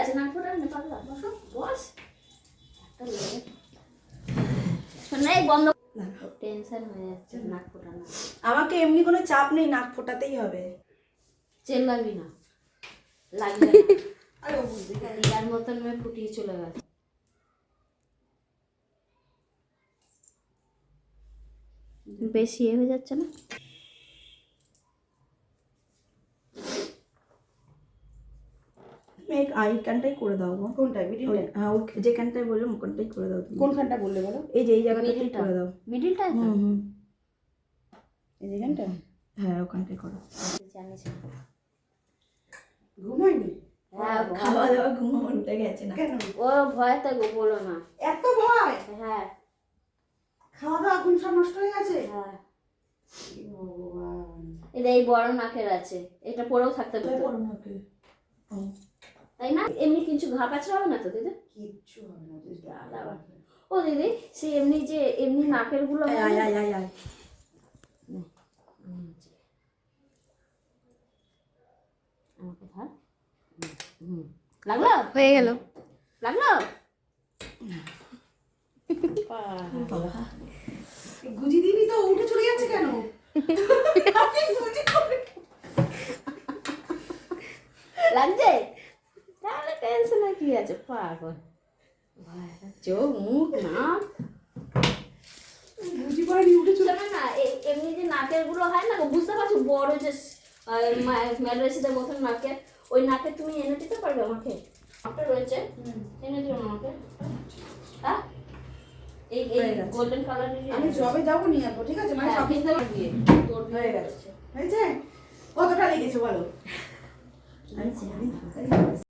আছে নাক ফোটানো পাগলা বসো বস একটা লেগে শোনা এই বন্ধ টেনশন হয়ে যাচ্ছে নাক ফোটানো আমাকে এমনি কোনো চাপ নেই নাক ফোটাতেই হবে চেল্লাবি না লাগবে না আরে ও বুঝতে ইয়ার মতন মেয়ে ফুটিয়ে চলে গেল বেশি হয়ে যাচ্ছে না এক আই কানটাই করে দাও গো কোনটা মিডিলটা? হ্যাঁ ও যে কানটাই বললাম ওখানটাই করে দাও তুমি কোনখানটা বললে বলো? এই যে এই জায়গাটাই করে দাও মিডিলটা হুম এই যেখানটা? হ্যাঁ ওখানটাই করো জানিস ঘুমায়নি? হ্যাঁ খাওয়া দাওয়া ঘুমোতে গেছে না কেন? ও ভয়তে গো বলো না এত ভয়? হ্যাঁ খাওয়া দাওয়া এখন সব নষ্ট হয়ে গেছে? হ্যাঁ হে ভগবান। এটা এই বড় নাকের আছে এটা পরেও থাকতে পারে তাই না এমনি কিছু ঘা পাচড়া হবে না তো দিদি কিচ্ছু হবে না তুই যা। ও দিদি সে এমনি যে এমনি নাকের গুলো হয় আয় না? আয় আয় আয় আমাকে ধর লাগলো হয়ে গেল লাগলো এই গুজি দিবি তো উঠে চলে যাচ্ছে কেন? গুজি করে। লাগছে তাহলে টেনশন কি আছে পাগল চোখ মুখ নাক গুজি করে উঠে চলে। শোনো না এমনি যে নাকের গুলো হয় না গো, বুঝতে পারছো বড় যে ম্যাড্রেসিদের মতন নাকের ওই নাকে তুমি এনে দিতে পারবে আমাকে একটা রয়েছে এনে দিও না আমাকে হ্যাঁ এই গোল্ডেন কালারের আমি জবে যাবো নিয়ে আসবো ঠিক আছে মানে সব কিনতে পারবি তোর হয়ে গেছে হয়েছে কতটা লেগেছে বলো? আরে